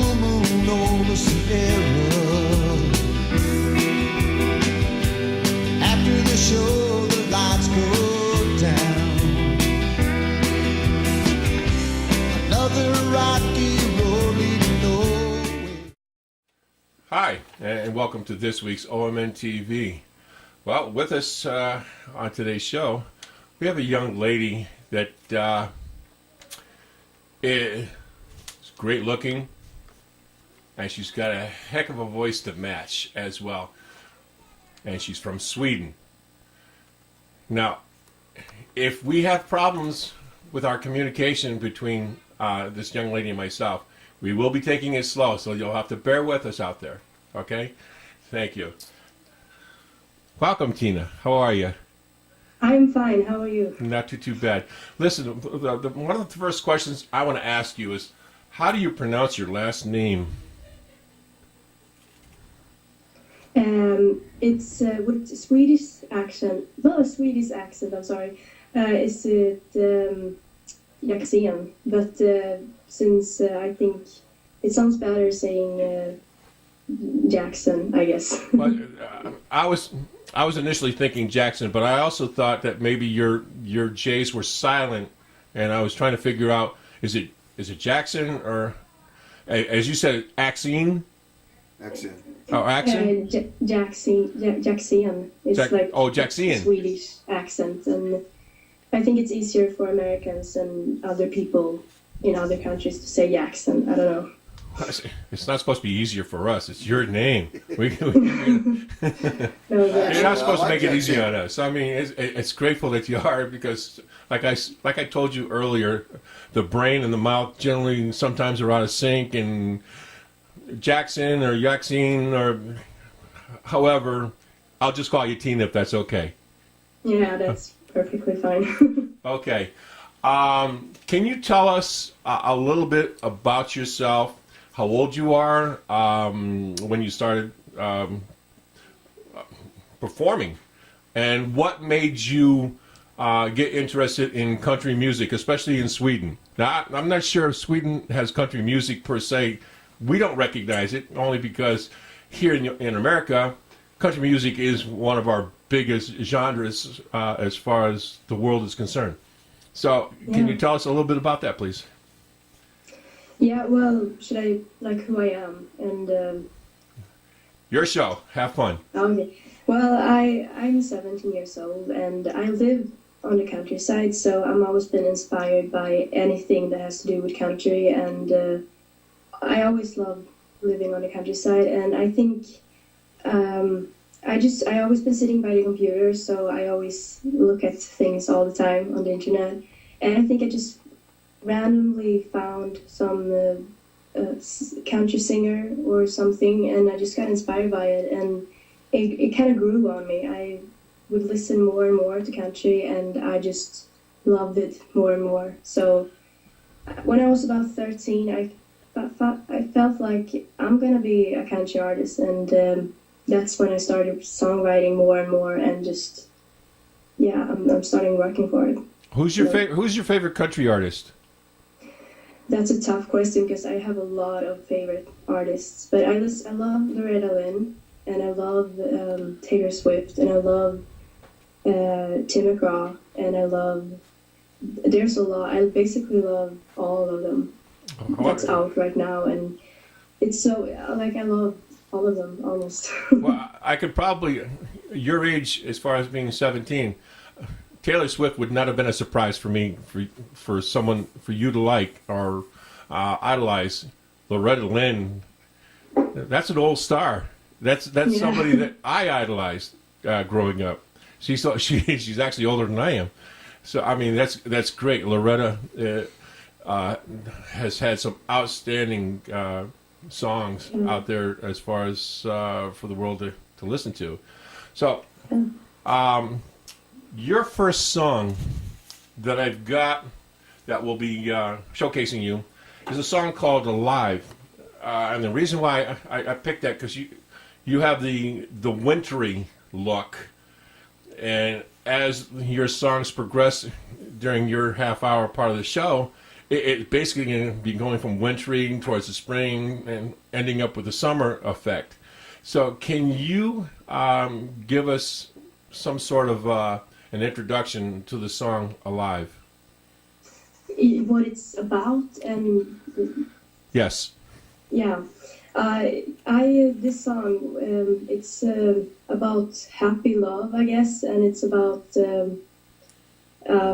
full moon over Sierra. After the show, the lights go down. Another rocky road leading nowhere. Hi, and welcome to this week's OmnTV. Well, with us on today's show, we have a young lady that is great looking, and she's got a heck of a voice to match as well. And she's from Sweden. Now, if we have problems with our communication between this young lady and myself, we will be taking it slow, so you'll have to bear with us out there. Okay? Thank you. Welcome, Tina. How are you? I'm fine. How are you? Not too bad. Listen, one of the first questions I want to ask you is, how do you pronounce your last name? It's with Swedish accent. Well, a Swedish accent. I'm sorry. Is it Jaxen? But since I think it sounds better saying Jaxen, I guess. Well, I was initially thinking Jaxen, but I also thought that maybe your J's were silent, and I was trying to figure out is it Jaxen or, as you said, Axine? Accent. Oh, accent? Jaxen. It's like Jaxen. Swedish accent, and I think it's easier for Americans and other people in other countries to say Jaxen. I don't know. It's not supposed to be easier for us. It's your name. You're not supposed to make it easy on us. I mean, it's grateful that you are, because, like I told you earlier, the brain and the mouth generally sometimes are out of sync, and Jaxen or Jaxine or however, I'll just call you Tina if that's okay. Yeah, that's perfectly fine. Okay. Can you tell us a little bit about yourself? How old you are, when you started performing, and what made you get interested in country music, especially in Sweden? Now, I'm not sure if Sweden has country music per se. We don't recognize it, only because here in America, country music is one of our biggest genres as far as the world is concerned. So, can you tell us a little bit about that, please? Yeah, well, should I, like, who I am? And your show. Have fun. Okay. Well, I'm 17 years old, and I live on the countryside, so I'm always been inspired by anything that has to do with country, and I always love living on the countryside, and I think I always been sitting by the computer, so I always look at things all the time on the internet, and I think I just randomly found some country singer or something, and I just got inspired by it, and it kind of grew on me. I would listen more and more to country, and I just loved it more and more. So when I was about 13, I felt like I'm gonna be a country artist, and that's when I started songwriting more and more, and just I'm starting working for it. Who's your favorite country artist? That's a tough question, because I have a lot of favorite artists, but I love Loretta Lynn, and I love Taylor Swift, and I love Tim McGraw, and there's a lot. I basically love all of them that's out right now, and it's so, like, I love all of them almost. Well, I could probably, your age as far as being 17, Taylor Swift would not have been a surprise for me, for you to like or idolize. Loretta Lynn, that's an old star. That's somebody that I idolized growing up. She's actually older than I am. So I mean, that's great. Loretta has had some outstanding songs out there as far as for the world to listen to. So. Your first song that I've got that will be showcasing you is a song called Alive. And the reason why I picked that, because you have the wintry look. And as your songs progress during your half-hour part of the show, it basically going to be going from wintry towards the spring and ending up with the summer effect. So can you give us some sort of an introduction to the song Alive? What it's about and Yes. yeah. This song, it's about happy love, I guess, and it's about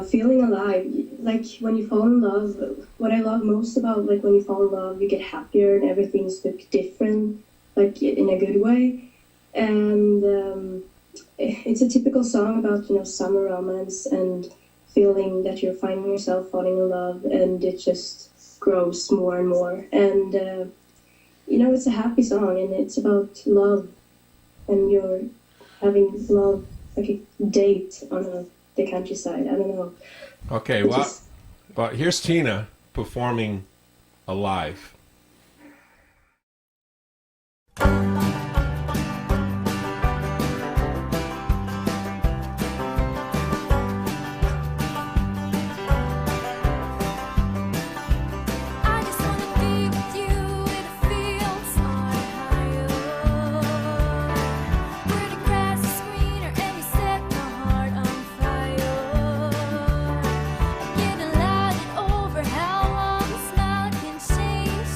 feeling alive. Like when you fall in love, what I love most about like when you fall in love, you get happier and everything's look different, like in a good way. And it's a typical song about, you know, summer romance and feeling that you're finding yourself falling in love, and it just grows more and more. And you know, it's a happy song, and it's about love, and you're having love, like a date on the countryside. I don't know. Okay, well, here's Tina performing Alive. I just wanna be with you in a field somewhere higher, where the grass is greener and we set my heart on fire. Get loud and over how one smile can change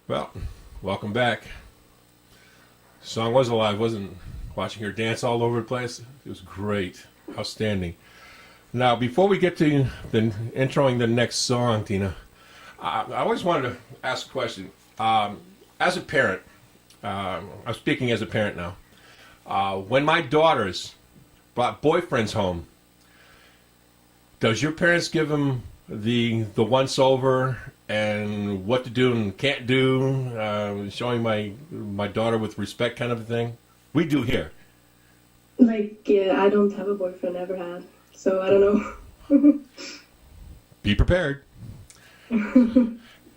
Well, welcome back. Song was alive, wasn't it? Watching her dance all over the place. It was great. Outstanding. Now, before we get to the introing the next song, Tina, I always wanted to ask a question. As a parent, I'm speaking as a parent now. When my daughters brought boyfriends home, does your parents give them the once over and what to do and can't do, showing my daughter with respect kind of a thing? We do here. Like, yeah, I don't have a boyfriend, ever had, so I don't know. Be prepared.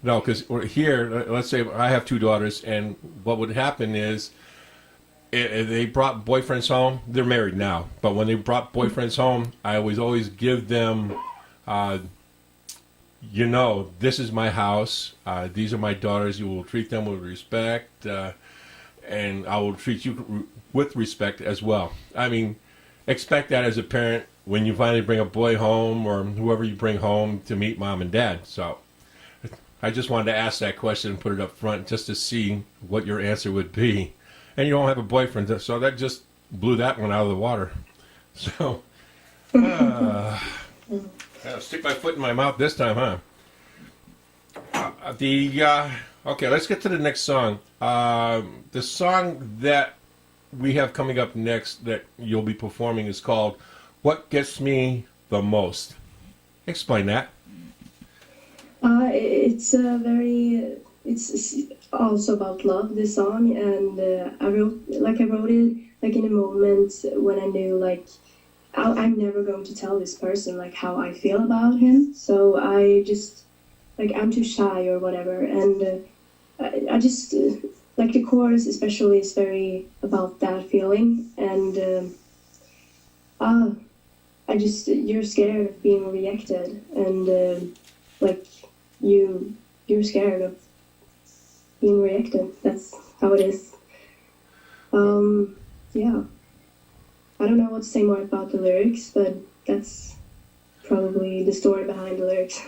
No, because here, let's say I have two daughters, and what would happen is they brought boyfriends home. They're married now, but when they brought boyfriends home, I always give them, this is my house. These are my daughters. You will treat them with respect, and I will treat you with respect as well. I mean, expect that as a parent when you finally bring a boy home or whoever you bring home to meet mom and dad. So I just wanted to ask that question and put it up front just to see what your answer would be. And you don't have a boyfriend, so that just blew that one out of the water. So, I'll stick my foot in my mouth this time, huh? Okay, let's get to the next song. The song that we have coming up next that you'll be performing is called What Gets Me the Most. Explain that. It's also about love, this song, and I wrote it like in a moment when I knew like I'm never going to tell this person like how I feel about him, so I just like I'm too shy or whatever, and I just like the chorus especially is very about that feeling, and you're scared of being rejected, and like you're scared of being rejected. That's how it is. Yeah. I don't know what to say more about the lyrics, but that's probably the story behind the lyrics.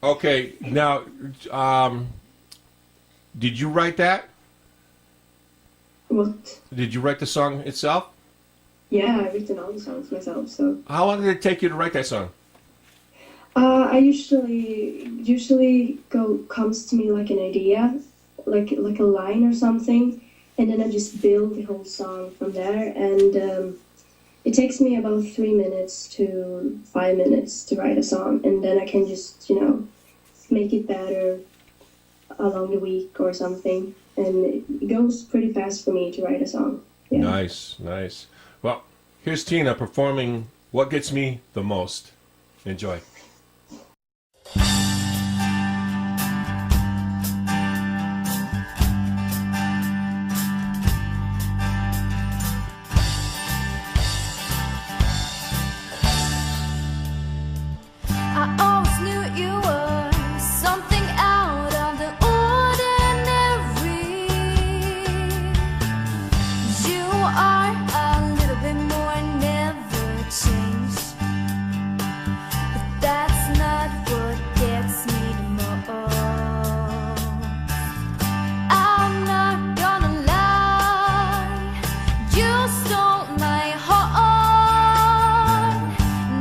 Okay, now, did you write that? What? Did you write the song itself? Yeah, I've written all the songs myself, so. How long did it take you to write that song? I usually comes to me like an idea, like a line or something, and then I just build the whole song from there, and it takes me about 3 minutes to 5 minutes to write a song, and then I can just, make it better along the week or something, and it goes pretty fast for me to write a song. Yeah. Nice. Well, here's Tina performing What Gets Me the Most. Enjoy. I always knew you were something out of the ordinary. You are a little bit more, never change. But that's not what gets me the most. I'm not gonna lie, you stole my heart.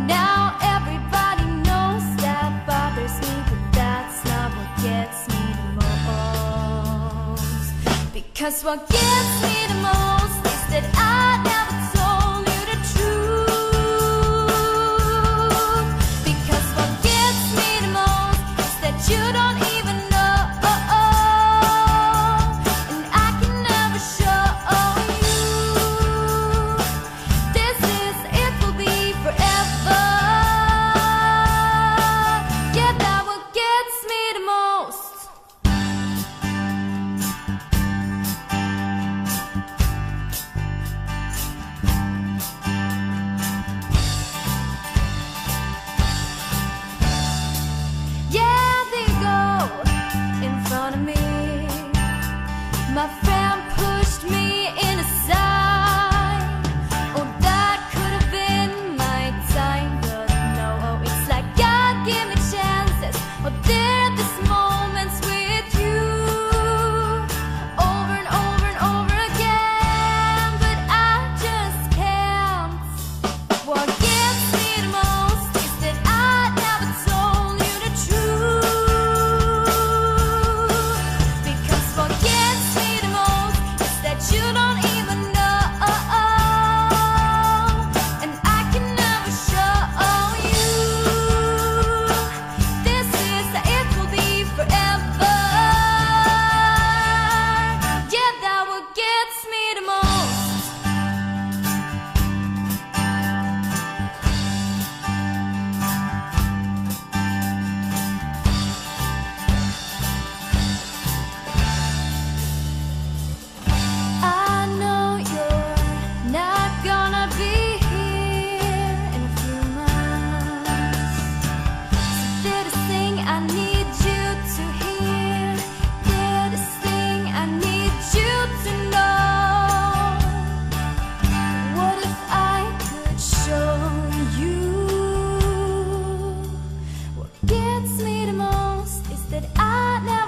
Now everybody knows that bothers me, but that's not what gets me the most. Because what gets me the most is that I never told you the truth. Because what gets me the most is that you don't even know, and I can never show you. This is, it will be forever. Yeah, that what gets me the most.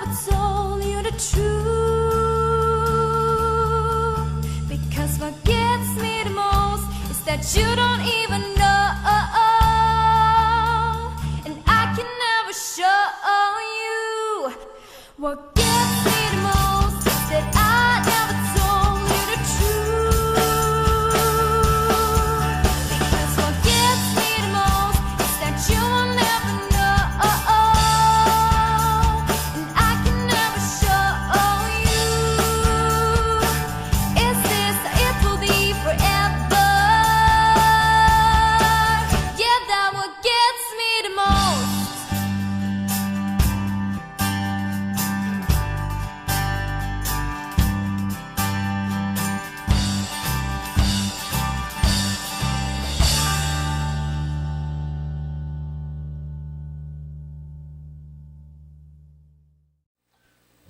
never told you the truth. Because what gets me the most is that you don't even know, and I can never show you. What gets me the most is that I never told you the truth. Because what gets me the most is that you will never know, and I can never show you. Is this it will be forever? Yeah, that what gets me the most.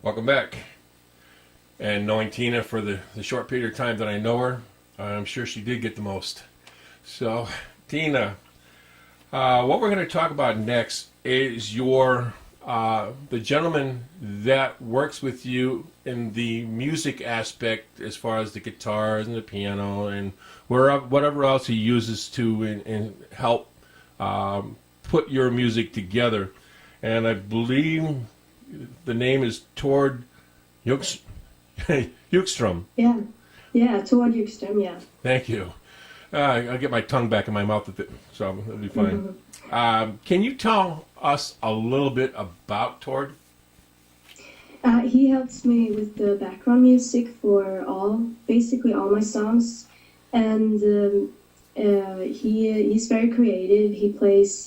Welcome back. And knowing Tina for the short period of time that I know her, I'm sure she did get the most. So, Tina, what we're going to talk about next is your the gentleman that works with you in the music aspect, as far as the guitars and the piano and whatever else he uses to help put your music together. And I believe the name is Tord Juxstrom. Yeah, Tord Juxstrom, yeah. Thank you. I'll get my tongue back in my mouth with it, so it'll be fine. Can you tell us a little bit about Tord? He helps me with the background music for basically all my songs, and he's very creative. He plays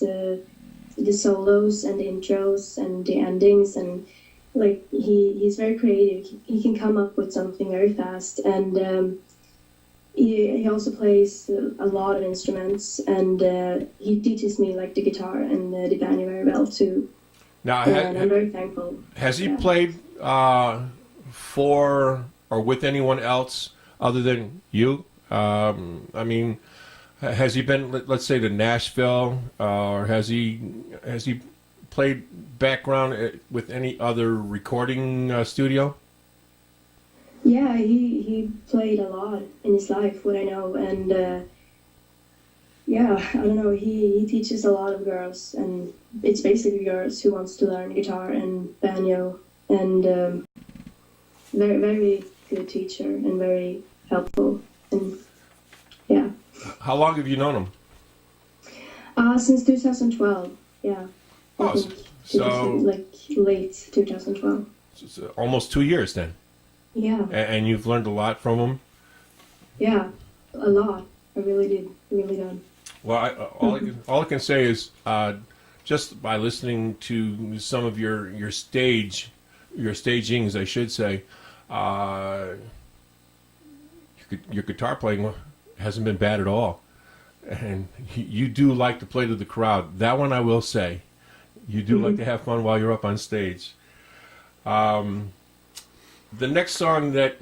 the solos and the intros and the endings, and like he's very creative. He can come up with something very fast, and he also plays a lot of instruments, and he teaches me like the guitar and the banjo very well too. Now, And I'm very thankful. has he played for or with anyone else other than you? I mean, has he been, let's say, to Nashville, or has he played background with any other recording studio? Yeah, he played a lot in his life, what I know, and I don't know, he teaches a lot of girls, and it's basically girls who wants to learn guitar and banjo, and very, very good teacher and very helpful, and yeah. How long have you known him? Since 2012, yeah. I think like late 2012. It's almost 2 years then. Yeah. And you've learned a lot from him? Yeah, a lot. I really did. Really done. Well, all I can say is just by listening to some of your stagings, I should say, your guitar playing hasn't been bad at all. And you do like to play to the crowd. That one I will say. You do like to have fun while you're up on stage. The next song that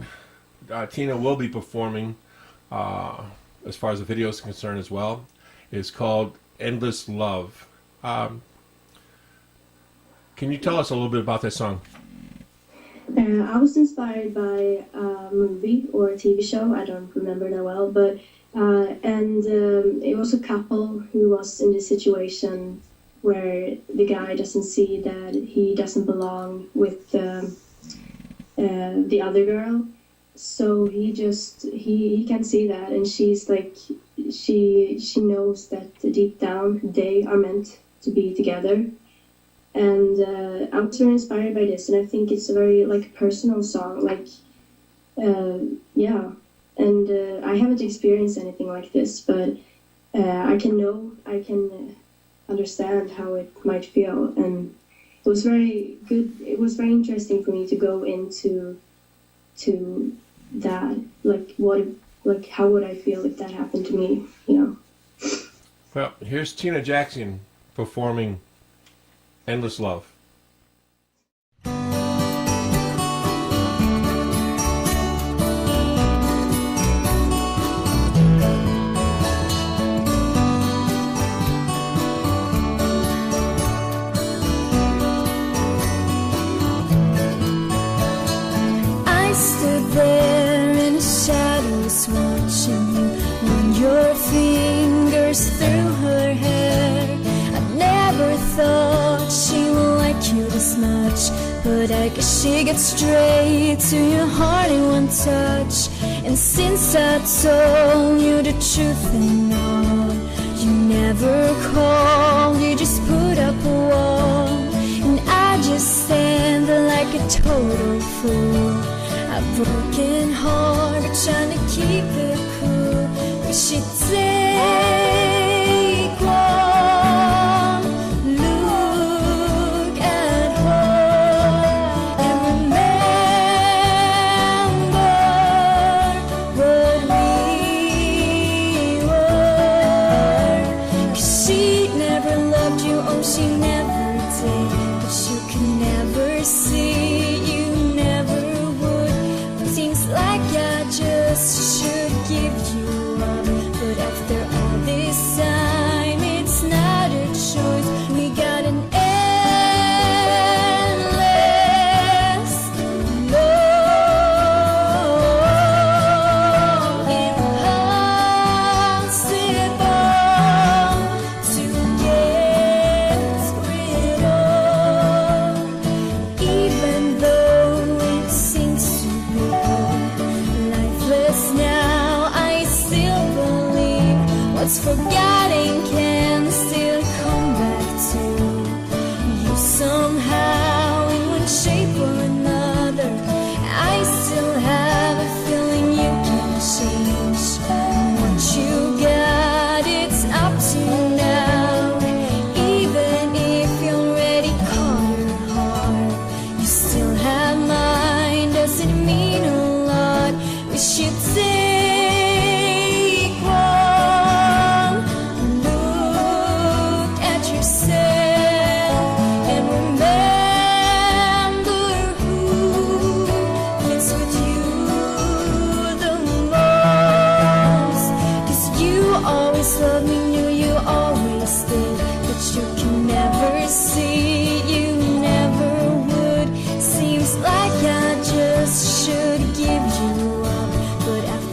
Tina will be performing, as far as the video is concerned as well, is called Endless Love. Can you tell us a little bit about that song? I was inspired by a movie or a TV show, I don't remember that well, but it was a couple who was in this situation where the guy doesn't see that he doesn't belong with the other girl, so he can see that, and she's like, she knows that deep down they are meant to be together. And I was very inspired by this, and I think it's a very like personal song, like yeah. And I haven't experienced anything like this, but I can understand how it might feel, and it was very good. It was very interesting for me to go into that, like how would I feel if that happened to me, you know? Well, here's Tina Jaxen performing Endless Love. stood there in the shadows watching you run your fingers through her hair. I never thought she would like you this much, but I guess she gets straight to your heart in one touch. And since I told you the truth and all, you never called, you just put up a wall. And I just stand there like a total fool, a broken heart trying to keep it cool. We should take one look at her and remember what we were. 'Cause she never loved you, oh she never did. But you can never see, you never would. It seems like I just should give you up, but after all this time, it's not a choice. We got an endless love, impossible to get rid of. Even though it seems to be lifeless now, I still believe what's forgotten can still come back to you somehow in one shape or another. I still have a feeling you can change. What you got, it's up to now. Even if you already caught your heart, you still have mine. Does it mean a lot? We should take one look at yourself and remember who fits with you the most. 'Cause you always loved me, knew you always did, but you can never see, you never would. Seems like I just should give you up, but after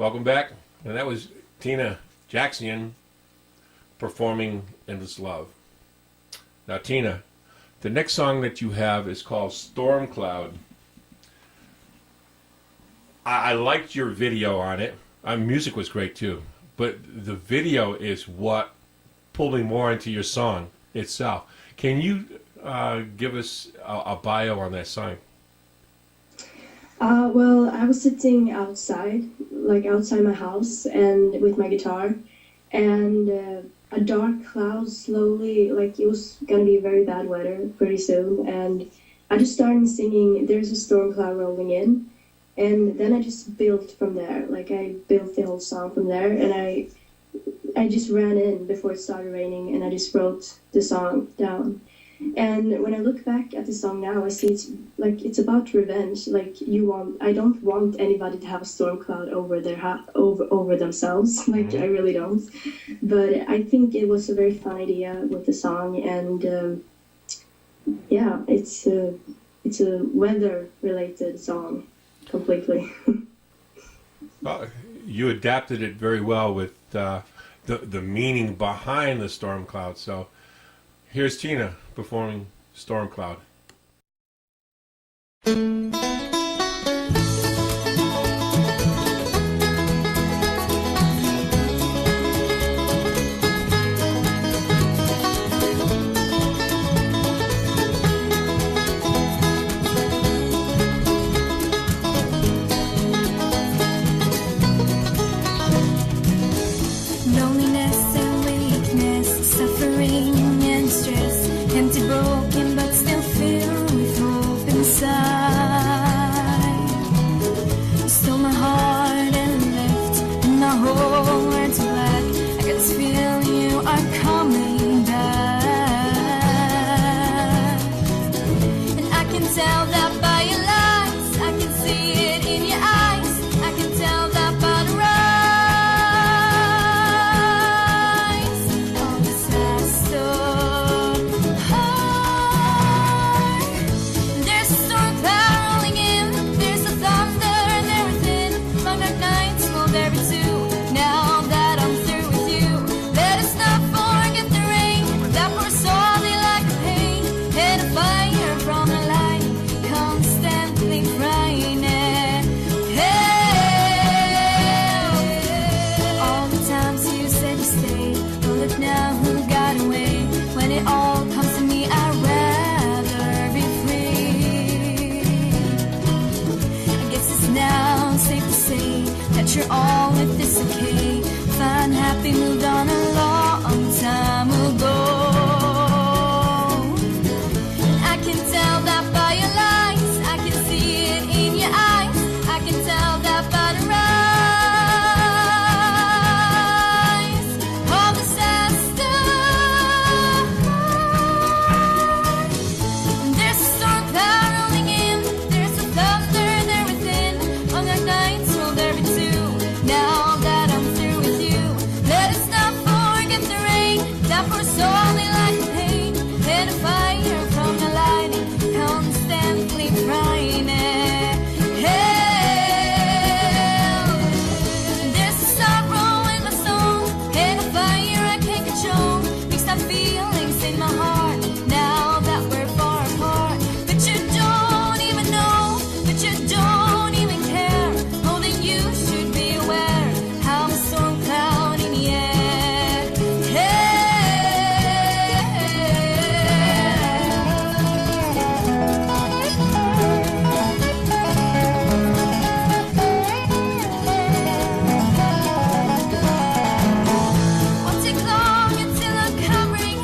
Welcome back. And that was Tina Jaxen performing Endless Love. Now, Tina, the next song that you have is called Storm Cloud. I liked your video on it. Music was great too. But the video is what pulled me more into your song itself. Can you give us a bio on that song? Well, I was sitting outside, like outside my house, and with my guitar, and a dark cloud slowly, like it was gonna be very bad weather pretty soon, and I just started singing, "There's a storm cloud rolling in," and then I just built from there. Like I built the whole song from there, and I just ran in before it started raining, and I just wrote the song down. And when I look back at the song now, I see it's about revenge. Like I don't want anybody to have a storm cloud over over themselves. Like I really don't. But I think it was a very fun idea with the song, and yeah, it's a weather related song completely. Well, you adapted it very well with the meaning behind the storm cloud. So here's Tina performing Storm Cloud. Loneliness and weakness, suffering and stress, empty, broken, but still filled with hope inside. You stole my heart and left, and my whole world's black. I can feel you are coming back, and I can tell that by your lights. I can see it in your eyes. I can tell that by the rise. You're all with this okay. Fine, happy, moved on a long time ago. I can tell that by your lights. I can see it in your eyes. I can tell that by the rise of disaster. There's a storm cloud rolling in. There's a thunder there within. On the nights will there be two. Now that I'm through with you, let us not forget the rain that foresaw me like a pain, and a fire from the lightning constantly crying. Hell, there's a sorrow in my soul, and a fire I can't control. Mixed up feelings in my heart, now that we're far apart. But you don't even know, but you don't even care. Oh, then you should be aware how the storm cloud in the air. Won't take long until I'm covering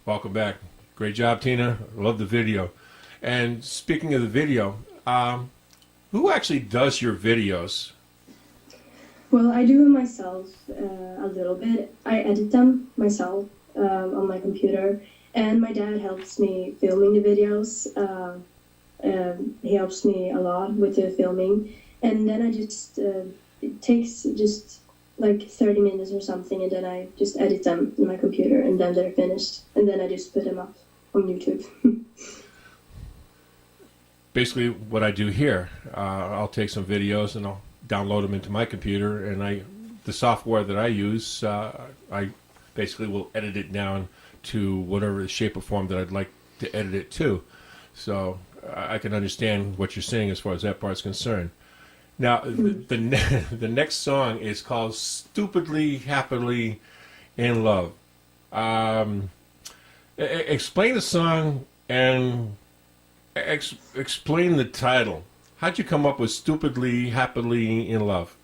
Welcome back. Great job, Tina. Love the video. And speaking of the video, who actually does your videos? Well, I do them myself a little bit. I edit them myself on my computer, and my dad helps me filming the videos. He helps me a lot with the filming, and then I just it takes just like 30 minutes or something, and then I just edit them in my computer, and then they're finished, and then I just put them up on YouTube. Basically, what I do here, I'll take some videos and I'll download them into my computer, and the software that I use, I basically will edit it down to whatever shape or form that I'd like to edit it to. So I can understand what you're saying as far as that part's concerned. Now, the next song is called "Stupidly Happily in Love." Explain the song and explain the title. How'd you come up with "Stupidly Happily in Love"?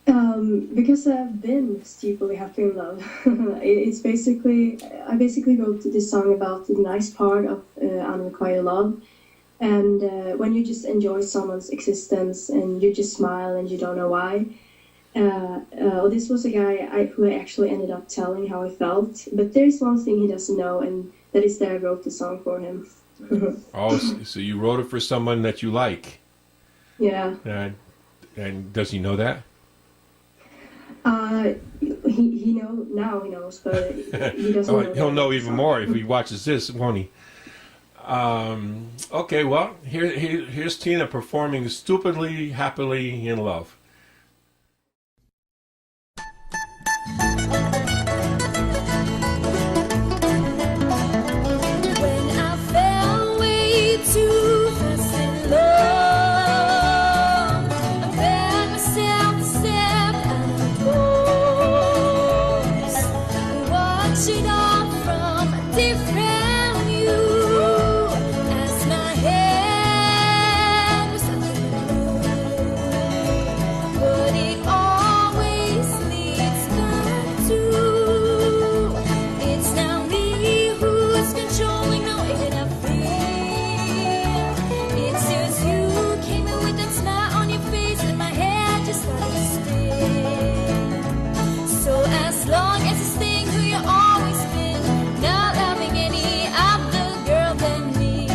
Because I've been stupidly happy in love. It's basically, I basically wrote this song about the nice part of unrequited love. And when you just enjoy someone's existence and you just smile and you don't know why. This was a guy who I actually ended up telling how I felt. But there's one thing he doesn't know, and that is that I wrote the song for him. Oh, so you wrote it for someone that you like? Yeah. And does he know that? He know now, he knows, but he doesn't know. He'll know even more if he watches this, won't he? Okay, well, here's Tina performing "Stupidly Happily in Love." When I fell way too fast in love, I found myself to step out of course. Watch it all from a different view as my head was under the moon. But it always leads back to it's now me who's controlling the way that I feel. It's just you came in with that smile on your face and my head just started to spin. So as long as it's staying who you always been, not loving any other girl than me,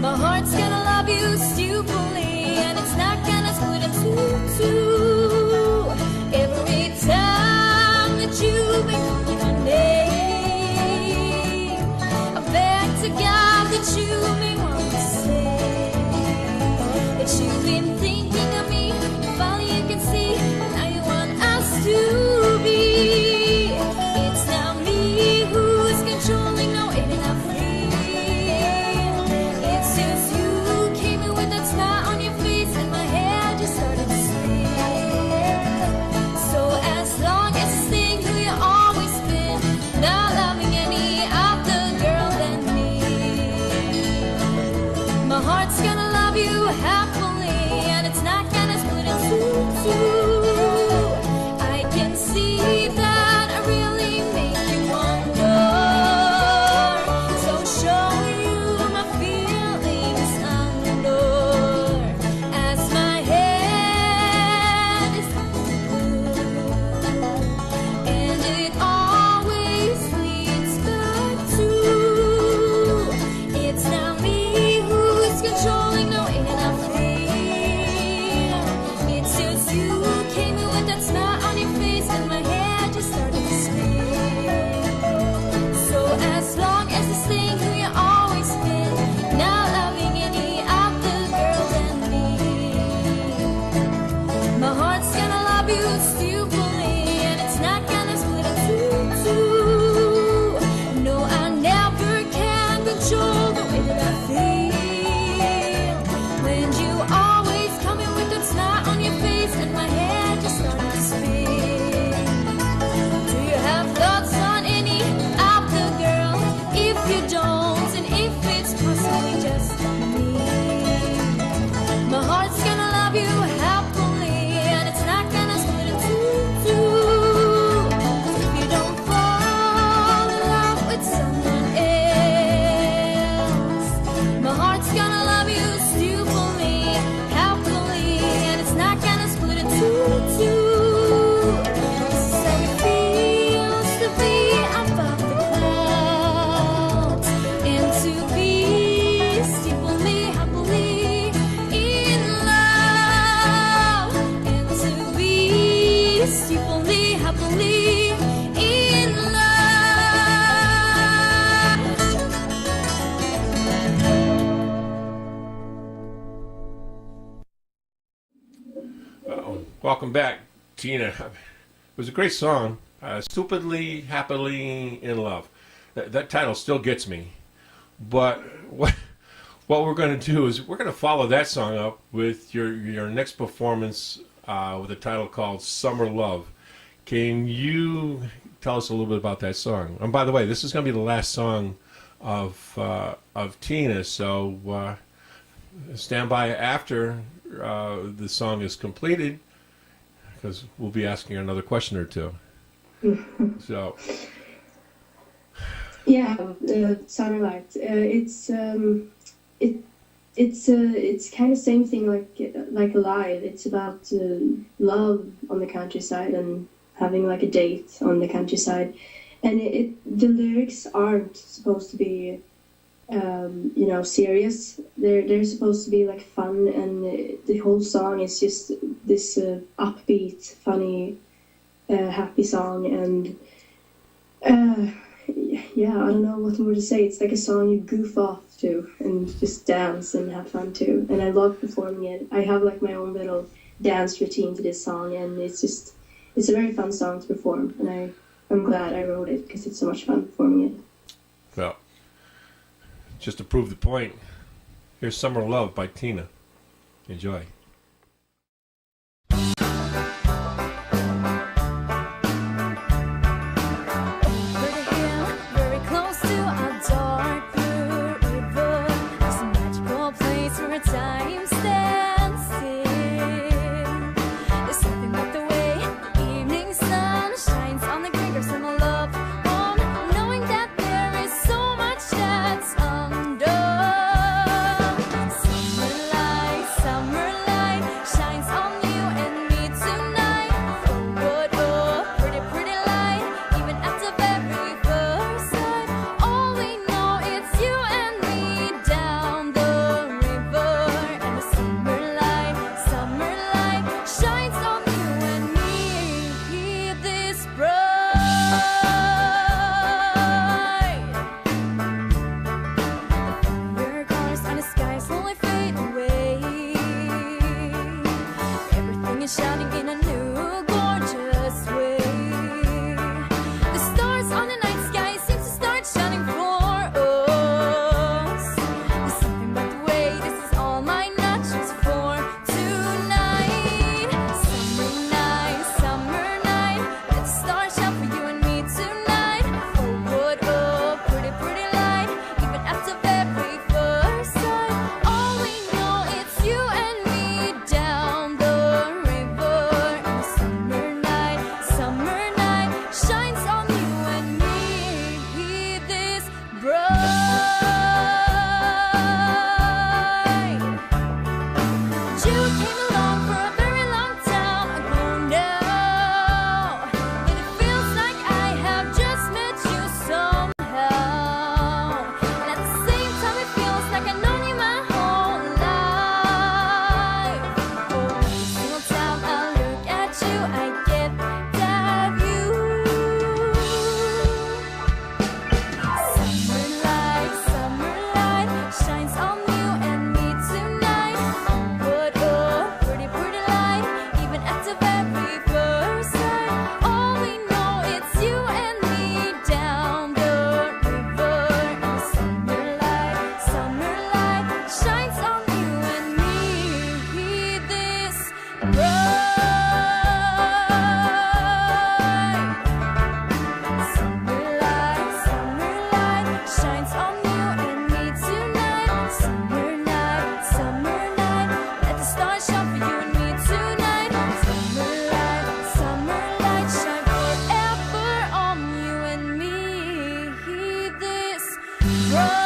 my heart's gonna love you stupidly, and it's not gonna split in two. Every time that you make my name, I beg to God that you may want to say that you've been thinking of me. If only you can see how you want us to be. It's now me who's controlling the way that I feel. It's just you came in with that smile on your face and my head just started to spin. So as long as it's staying who you always been, not loving any other girl than me. Welcome back, Tina. It was a great song. Stupidly, Happily in Love. That title still gets me. But what we're going to do is we're going to follow that song up with your next performance with a title called Summer Love. Can you tell us a little bit about that song? And by the way, this is going to be the last song of Tina, so stand by after the song is completed, because we'll be asking her another question or two. So, Yeah, Satellite. It's kind of same thing like Alive. It's about love on the countryside and having like a date on the countryside, and the lyrics aren't supposed to be serious. They're supposed to be like fun, and the whole song is just this upbeat, funny, happy song. And yeah, I don't know what more to say. It's like a song you goof off to and just dance and have fun to. And I love performing it. I have like my own little dance routine to this song, and it's a very fun song to perform. And I'm glad I wrote it because it's so much fun performing it. well, just to prove the point, here's Summer Love by Tina. Enjoy. Very close to a dark blue river. There's a magical place where time stands still. There's something about the way the evening sun shines on the green grass and the love on, knowing that there is so much that's undone. Summer light shines on you and me tonight. Oh, pretty, pretty light, even at the very first sight. All we know it's you and me down the river. And the summer light shines on you and me this bright. Your colors and the sky slowly fade away. Everything is shining in a new gorgeous way. The stars on the night sky seem to start shining for us. There's something about the way this is all mine, not just for tonight. Summer night, let the stars shine for you and me tonight. Oh, pretty, pretty light, even at the very first sight. All we know it's you and me down the river. And the summer night shines on you and me this bright. You came along for a very long time ago now, and it feels like I have just met you somehow. And at the same time it feels like I've known you my whole life. Oh, every single time I look at you, I get that view. Summer light shines on you and me tonight. Oh, pretty, pretty light, even at the very first sight. All we know it's you and me down the river. And the summer light shines on you and me this bright. Summer light shines on you and me tonight. Summer night, let the stars shine for you and me tonight. Summer light shine forever on you and me this bright.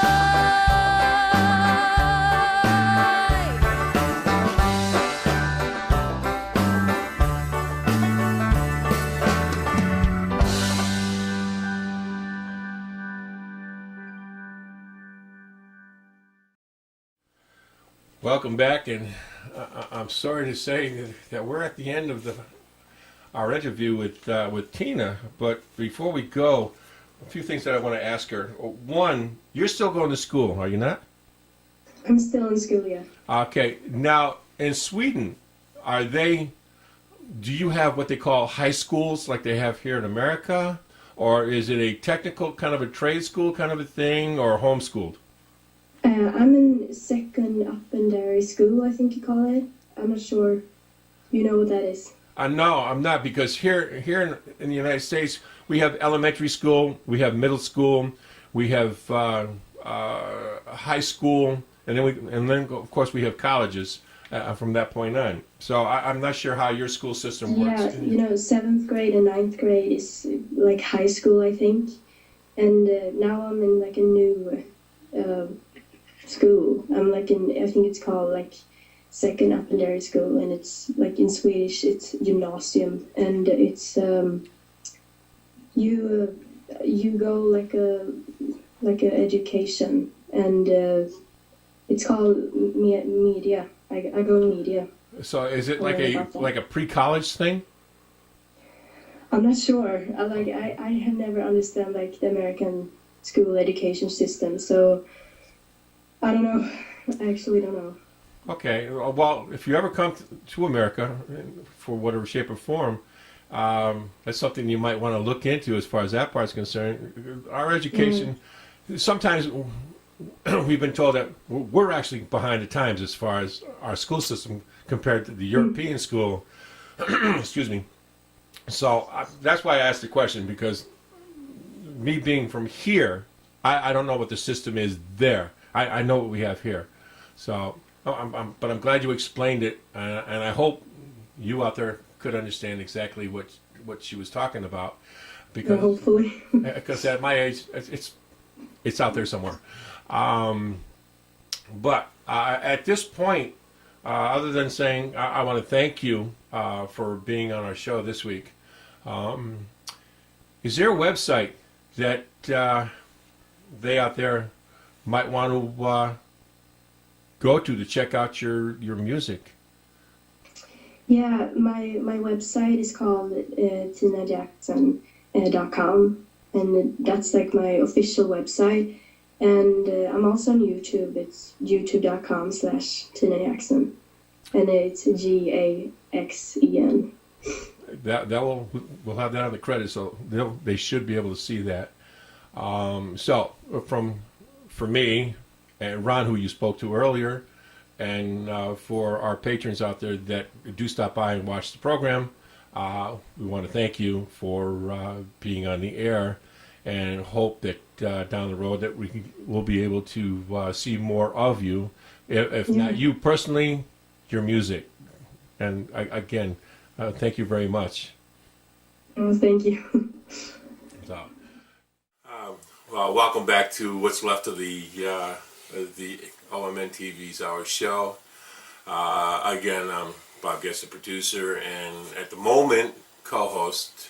Welcome back, and I'm sorry to say that we're at the end of our interview with Tina. But before we go, a few things that I want to ask her. One, you're still going to school, are you not? I'm still in school, yeah. Okay. Now, in Sweden, are they do you have what they call high schools like they have here in America? Or is it a technical kind of a trade school kind of a thing, or homeschooled? I'm in second secondary school, I think you call it. I'm not sure. You know what that is? No, I'm not, because here in the United States, we have elementary school, we have middle school, we have high school, and then of course we have colleges from that point on. So I'm not sure how your school system works. Yeah, you know, 7th grade and 9th grade is like high school, I think. And now I'm in like a new school. I'm like in, I think it's called like second secondary school, and it's like in Swedish it's gymnasium, and it's you go like a education, and it's called media. I go media. So is it like a pre-college thing? I'm not sure. I have never understand like the American school education system, so I don't know. I actually don't know. Okay, well, if you ever come to America, for whatever shape or form, that's something you might want to look into as far as that part's concerned. Our education, sometimes we've been told that we're actually behind the times as far as our school system compared to the European school. Excuse me. So that's why I asked the question, because me being from here, I don't know what the system is there. I know what we have here. So, but I'm glad you explained it, and I hope you out there could understand exactly what she was talking about, because hopefully, because at my age, it's out there somewhere. But at this point, other than saying I want to thank you for being on our show this week, is there a website that they out there might want to go to check out your music? Yeah, my website is called TinaJaxen.com, and that's like my official website. And I'm also on YouTube. It's youtube.com/Tina Jaxen, and it's GAXEN. That we'll have that on the credits, so they should be able to see that. So for me and Ron, who you spoke to earlier, and for our patrons out there that do stop by and watch the program, we want to thank you for being on the air, and hope that down the road that we'll be able to see more of you, if not you personally, your music. And again, thank you very much. Oh, thank you. So, well, welcome back to what's left of the OmnTV's Hour show. Again, I'm Bob Guest, the producer, and at the moment, co-host.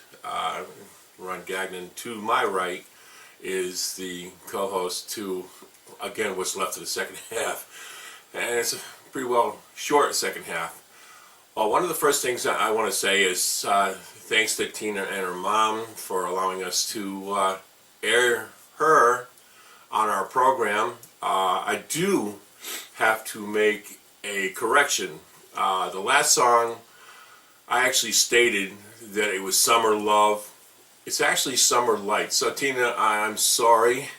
Ron Gagnon to my right is the co-host to, again, what's left of the second half. And it's a pretty well short second half. Well, one of the first things that I want to say is thanks to Tina and her mom for allowing us to air her on our program. I do have to make a correction. The last song, I actually stated that it was Summer Love. It's actually Summer Light. So Tina, I'm sorry.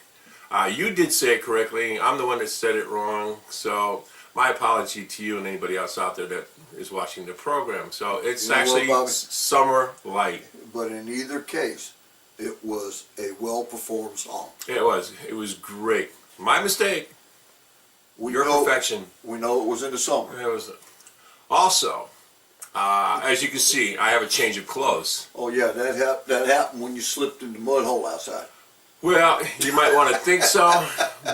You did say it correctly. I'm the one that said it wrong. So my apology to you and anybody else out there that is watching the program. So it's actually Summer Light. But in either case, it was a well-performed song. Yeah, it was. It was great. My mistake. Your perfection. We know it was in the summer. It was. Also, as you can see, I have a change of clothes. Oh yeah, that happened when you slipped in the mud hole outside. Well, you might want to think so,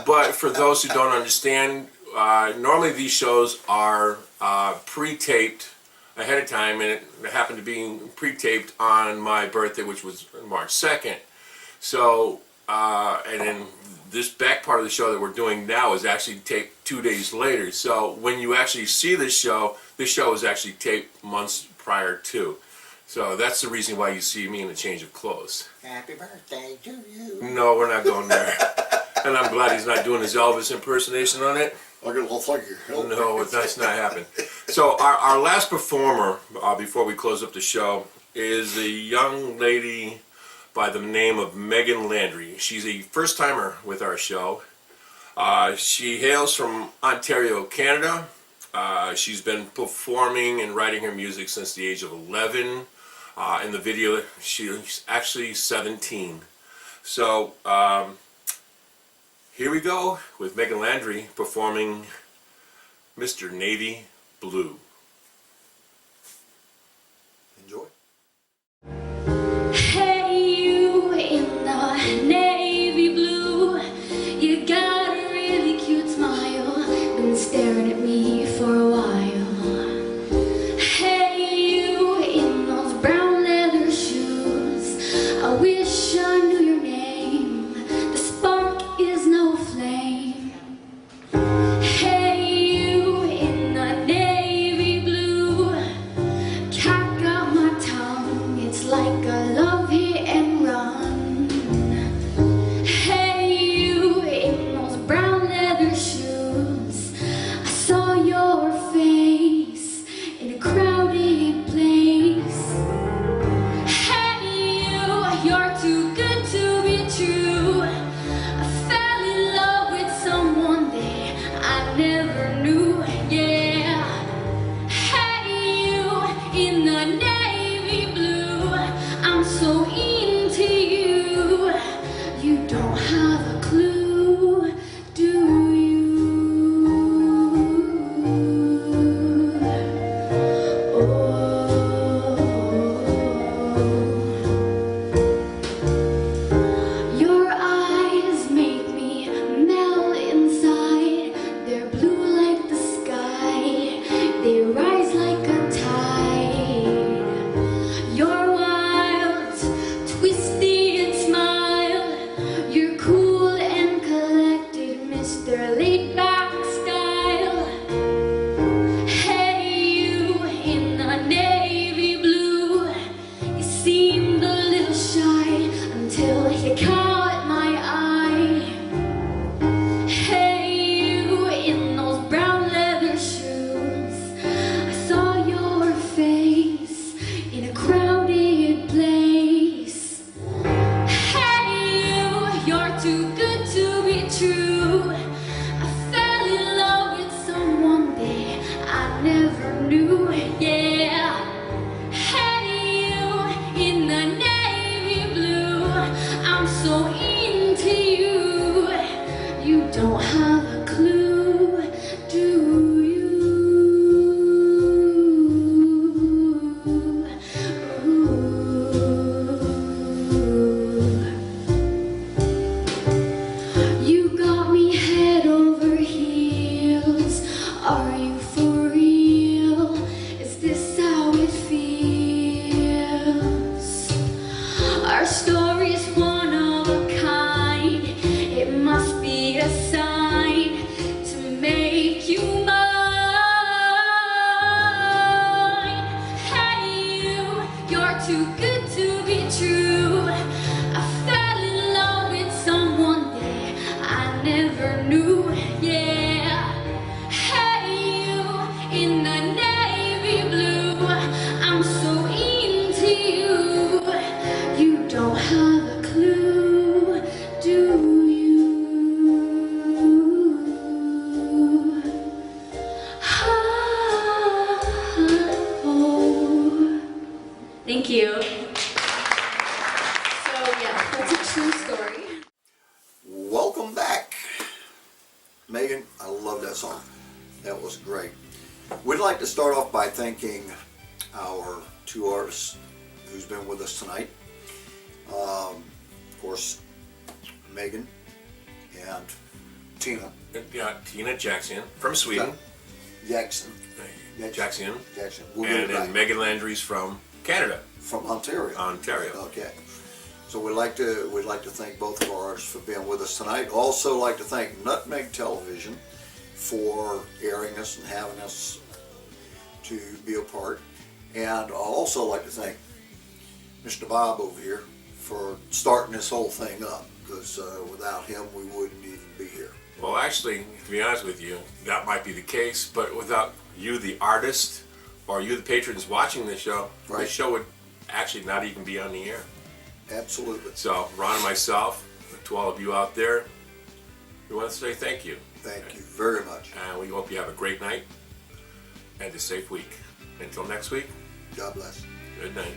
but for those who don't understand, normally these shows are pre-taped ahead of time, and it happened to be pre-taped on my birthday, which was March 2nd. So, and then this back part of the show that we're doing now is actually taped 2 days later. So when you actually see this show is actually taped months prior to. So that's the reason why you see me in a change of clothes. Happy birthday to you. No, we're not going there. And I'm glad he's not doing his Elvis impersonation on it. I get a little flaky. No, that's not happening. So our last performer, before we close up the show, is a young lady by the name of Megan Landry. She's a first-timer with our show. She hails from Ontario, Canada. She's been performing and writing her music since the age of 11. In the video, she's actually 17. So here we go with Megan Landry performing Mr. Navy Blue. Enjoy. Hey, you in the navy blue, you got a really cute smile, been staring at me for a while. Hey, you in those brown leather shoes, I wish I knew your name, the spark is no flame. Hey, you in the navy blue, cat got my tongue, it's like a love hit and run. Hey, you in those brown leather shoes, I saw your face in a crowded place. Hey, you're too good to be true. I fell in love with someone that I never knew, yeah. Hey, you in the navy blue, I'm so into you. You don't have a clue, do you? Your eyes make me melt inside. They're blue like the sky. They rise like a tide. You're wild, twisty and smile. You're cool and collected, Mr. Laid Back style. Hey, you in the navy blue, you seemed a little shy until you caught my eye. Hey, you in those brown leather shoes, I saw your face in a crowded place. Hey, you're too good to be true. I fell in love with someone that I never knew, yeah. Hey, you in the navy blue, I'm so into you. You don't have a clue, do you? You got me head over heels. Are you for real? Is this how it feels? Our story's one of a kind. It must be a sign to make you mine. Hey, you're too good to be true. I fell in love with someone that I never knew, yeah. Hey, you in the navy blue, I'm so into you. You don't have a clue, do you? Oh. Thank you. So yeah, that's a true story. Welcome back. Megan, I love that song. That was great. We'd like to start off by thanking our two artists who's been with us tonight. Of course, Megan and Tina. Yeah, Tina Jaxen from Sweden. Jaxen. Jaxen. Jaxen. We'll get it right. And Megan Landry's from Canada. From Ontario. Ontario. Okay. So we'd like to thank both of our artists for being with us tonight. Also like to thank Nutmeg Television for airing us and having us to be a part. And I'd also like to thank Mr. Bob over here for starting this whole thing up, because without him we wouldn't even be here. Well, actually, to be honest with you, that might be the case, but without you, the artist, or you, the patrons watching the show, Right. the show would actually not even be on the air. Absolutely. So, Ron and myself, to all of you out there, we want to say thank you. Thank you very much. And we hope you have a great night and a safe week. Until next week, God bless. good night.